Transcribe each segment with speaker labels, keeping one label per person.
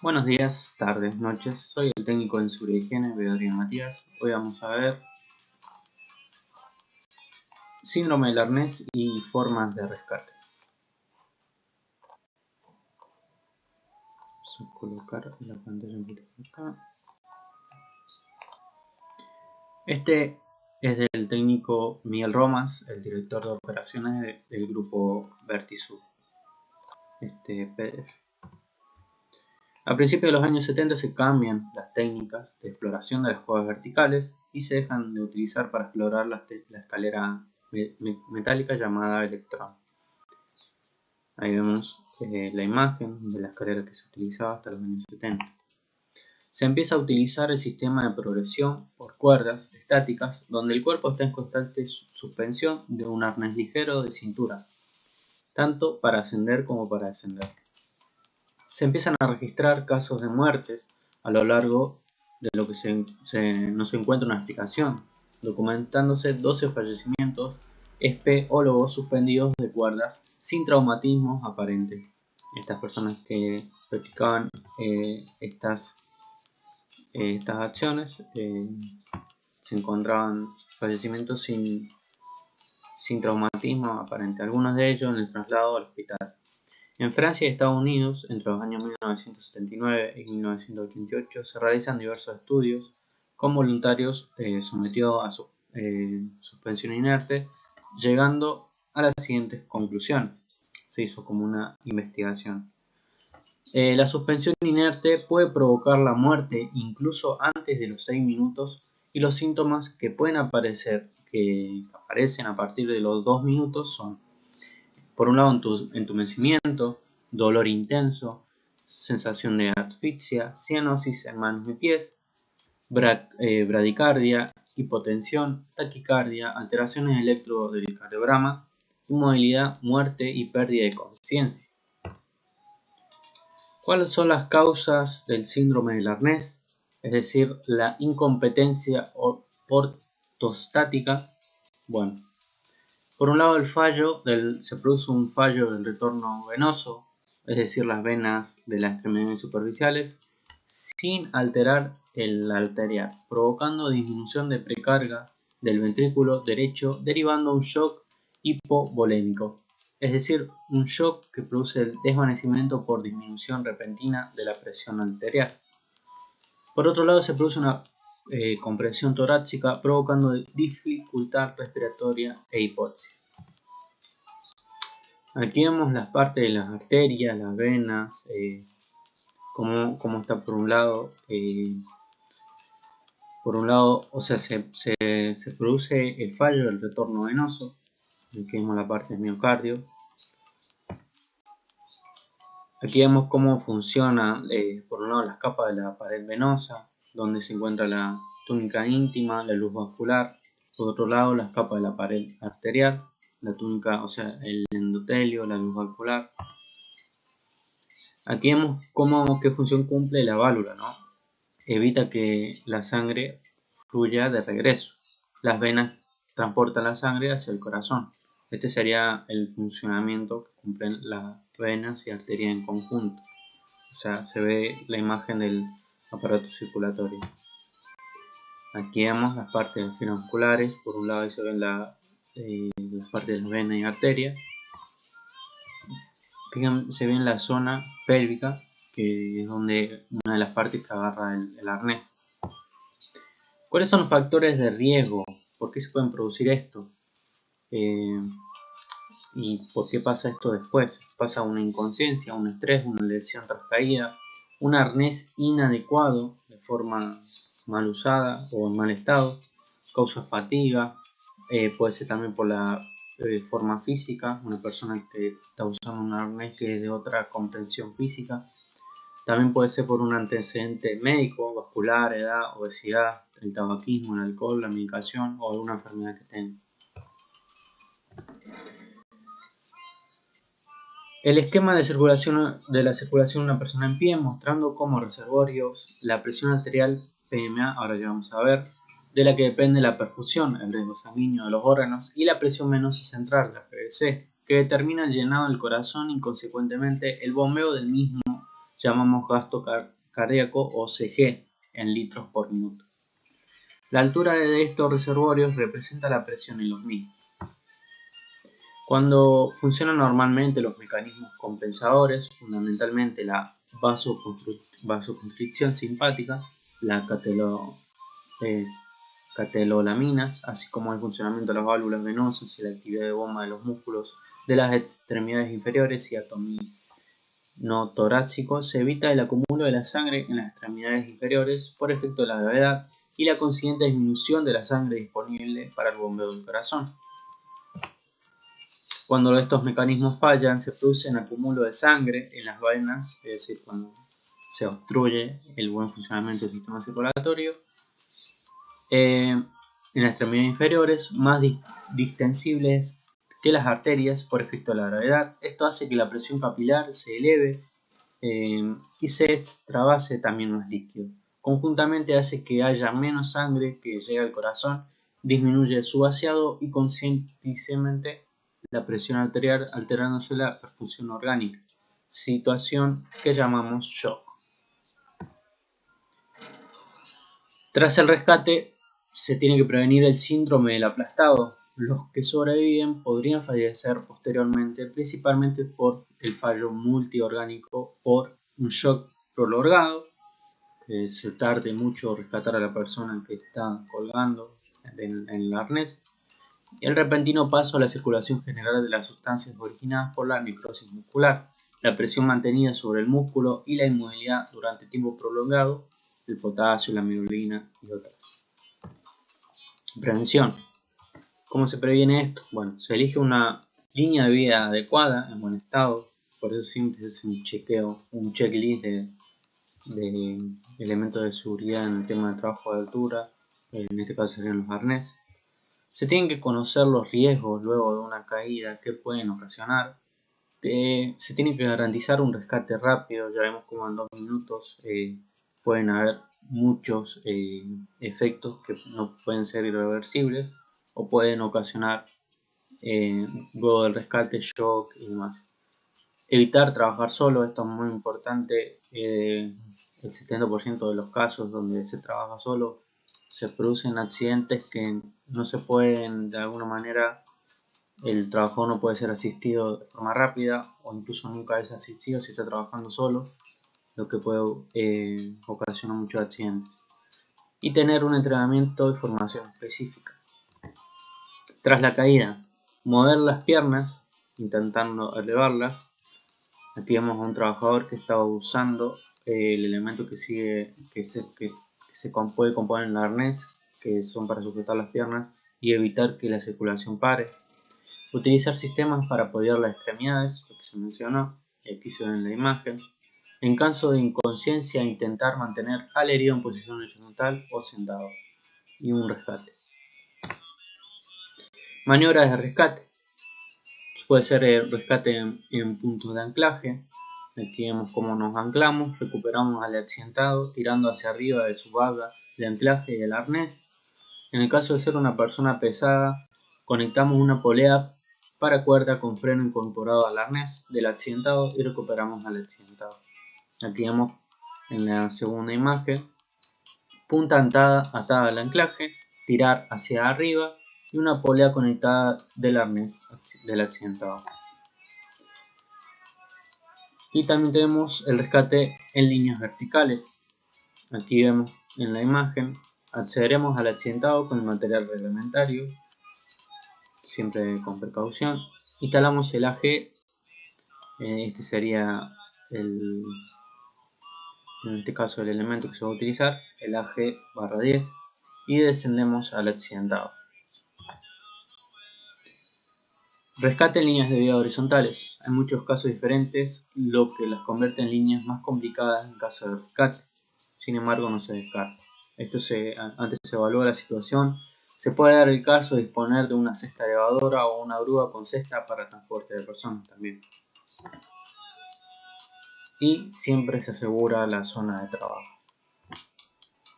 Speaker 1: Buenos días, tardes, noches. Soy el técnico en seguridad y higiene, Adrián Matías. Hoy vamos a ver síndrome del arnés y formas de rescate. Vamos a colocar la pantalla un poquito acá. Este es del técnico Miguel Romas, el director de operaciones del grupo Vertisud. PDF. A principios de los años 70 se cambian las técnicas de exploración de las cuevas verticales y se dejan de utilizar para explorar la escalera metálica llamada electrón. Ahí vemos la imagen de la escalera que se utilizaba hasta los años 70. Se empieza a utilizar el sistema de progresión por cuerdas estáticas, donde el cuerpo está en constante suspensión de un arnés ligero de cintura, tanto para ascender como para descender. Se empiezan a registrar casos de muertes a lo largo de lo que no se encuentra una explicación, documentándose 12 fallecimientos espeleólogos suspendidos de cuerdas sin traumatismos aparentes. Estas personas que practicaban estas acciones se encontraban fallecimientos sin traumatismo aparente, algunos de ellos en el traslado al hospital. En Francia y Estados Unidos, entre los años 1979 y 1988, se realizan diversos estudios con voluntarios sometidos a suspensión inerte, llegando a las siguientes conclusiones. Se hizo como una investigación. La suspensión inerte puede provocar la muerte incluso antes de los 6 minutos y los síntomas que pueden aparecer, que aparecen a partir de los 2 minutos son: por un lado, entumecimiento, dolor intenso, sensación de asfixia, cianosis en manos y pies, bradicardia, hipotensión, taquicardia, alteraciones del electrocardiograma, inmovilidad, muerte y pérdida de conciencia. ¿Cuáles son las causas del síndrome del arnés? Es decir, la incompetencia ortostática. Bueno, por un lado, se produce un fallo del retorno venoso, es decir, las venas de las extremidades superficiales, sin alterar el arterial, provocando disminución de precarga del ventrículo derecho, derivando un shock hipovolémico, es decir, un shock que produce el desvanecimiento por disminución repentina de la presión arterial. Por otro lado, se produce una compresión torácica, provocando dificultad respiratoria e hipoxia. Aquí vemos las partes de las arterias, las venas, cómo está por un lado. O sea, se produce el fallo del retorno venoso. Aquí vemos la parte del miocardio. Aquí vemos cómo funciona, por un lado, las capas de la pared venosa, donde se encuentra la túnica íntima, la luz vascular. Por otro lado, las capas de la pared arterial, la túnica, o sea, el endotelio, la luz vascular. Aquí vemos qué función cumple la válvula, ¿no? Evita que la sangre fluya de regreso. Las venas transportan la sangre hacia el corazón. Este sería el funcionamiento que cumplen las venas y arterias en conjunto. O sea, se ve la imagen del aparato circulatorio. Aquí vemos las partes musculares. Por un lado se ven las partes de las venas y arterias. Se ve en la zona pélvica, que es donde una de las partes que agarra el arnés. ¿Cuáles son los factores de riesgo? ¿Por qué se pueden producir esto? ¿Y por qué pasa esto después? Pasa una inconsciencia, un estrés, una lesión tras caída, un arnés inadecuado de forma mal usada o en mal estado, causa fatiga, puede ser también por la forma física, una persona que está usando un arnés que es de otra comprensión física. También puede ser por un antecedente médico, vascular, edad, obesidad, el tabaquismo, el alcohol, la medicación o alguna enfermedad que tenga. El esquema de la circulación de una persona en pie, mostrando como reservorios la presión arterial PMA, ahora ya vamos a ver, de la que depende la perfusión, el riesgo sanguíneo de los órganos, y la presión venosa central, la PVC, que determina el llenado del corazón y consecuentemente el bombeo del mismo llamamos gasto cardíaco o CG en litros por minuto. La altura de estos reservorios representa la presión en los mismos. Cuando funcionan normalmente los mecanismos compensadores, fundamentalmente la vasoconstricción simpática, la catecolaminas, así como el funcionamiento de las válvulas venosas y la actividad de bomba de los músculos de las extremidades inferiores y abdominotorácico, se evita el acúmulo de la sangre en las extremidades inferiores por efecto de la gravedad y la consiguiente disminución de la sangre disponible para el bombeo del corazón. Cuando estos mecanismos fallan, se produce un acúmulo de sangre en las venas, es decir, cuando se obstruye el buen funcionamiento del sistema circulatorio, en las extremidades inferiores, más distensibles que las arterias por efecto de la gravedad. Esto hace que la presión capilar se eleve y se extravase también más líquido. Conjuntamente hace que haya menos sangre que llegue al corazón, disminuye su vaciado y conscientemente la presión arterial, alterándose la perfusión orgánica, situación que llamamos shock. Tras el rescate, se tiene que prevenir el síndrome del aplastado. Los que sobreviven podrían fallecer posteriormente, principalmente por el fallo multiorgánico por un shock prolongado, que se tarde mucho rescatar a la persona que está colgando en el arnés, y el repentino paso a la circulación general de las sustancias originadas por la necrosis muscular, la presión mantenida sobre el músculo y la inmovilidad durante tiempo prolongado, el potasio, la mirulina y otras. Prevención. ¿Cómo se previene esto? Bueno, se elige una línea de vida adecuada, en buen estado, por eso siempre es un chequeo, un checklist de elementos de seguridad en el tema de trabajo de altura, en este caso serían los arneses. Se tienen que conocer los riesgos luego de una caída que pueden ocasionar. Se tiene que garantizar un rescate rápido, ya vemos como en 2 minutos pueden haber muchos efectos que no pueden ser irreversibles o pueden ocasionar luego del rescate shock y demás. Evitar trabajar solo, esto es muy importante. El 70% de los casos donde se trabaja solo se producen accidentes que no se pueden, de alguna manera, el trabajador no puede ser asistido de forma rápida o incluso nunca es asistido si está trabajando solo, lo que puede ocasionar muchos accidentes. Y tener un entrenamiento y formación específica. Tras la caída, mover las piernas intentando elevarlas. Aquí vemos a un trabajador que estaba usando el elemento que se puede componer en el arnés, que son para sujetar las piernas y evitar que la circulación pare. Utilizar sistemas para apoyar las extremidades, lo que se mencionó, y aquí se ve en la imagen. En caso de inconsciencia, intentar mantener al herido en posición horizontal o sentado. Y un rescate. Maniobras de rescate. Puede ser el rescate en puntos de anclaje. Aquí vemos cómo nos anclamos, recuperamos al accidentado tirando hacia arriba de su barra de anclaje y el arnés. En el caso de ser una persona pesada, conectamos una polea para cuerda con freno incorporado al arnés del accidentado y recuperamos al accidentado. Aquí vemos en la segunda imagen, punta atada al anclaje, tirar hacia arriba y una polea conectada del arnés del accidentado. Y también tenemos el rescate en líneas verticales. Aquí vemos en la imagen, accederemos al accidentado con el material reglamentario, siempre con precaución. Instalamos el AG, este sería en este caso el elemento que se va a utilizar, el AG/10, y descendemos al accidentado. Rescate en líneas de vida horizontales. Hay muchos casos diferentes, lo que las convierte en líneas más complicadas en caso de rescate. Sin embargo, no se descarta. Antes se evalúa la situación. Se puede dar el caso de disponer de una cesta elevadora o una grúa con cesta para transporte de personas también. Y siempre se asegura la zona de trabajo.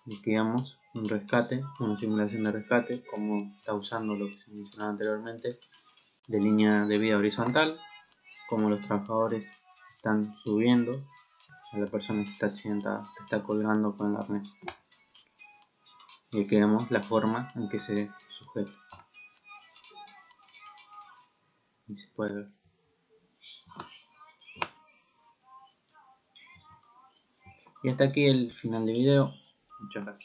Speaker 1: Aquí vemos un rescate, una simulación de rescate, como está usando lo que se mencionaba anteriormente, de línea de vida horizontal, como los trabajadores están subiendo a la persona que está accidentada, que está colgando con el arnés. Y aquí vemos la forma en que se sujeta. Y se puede ver. Y hasta aquí el final del video. Muchas gracias.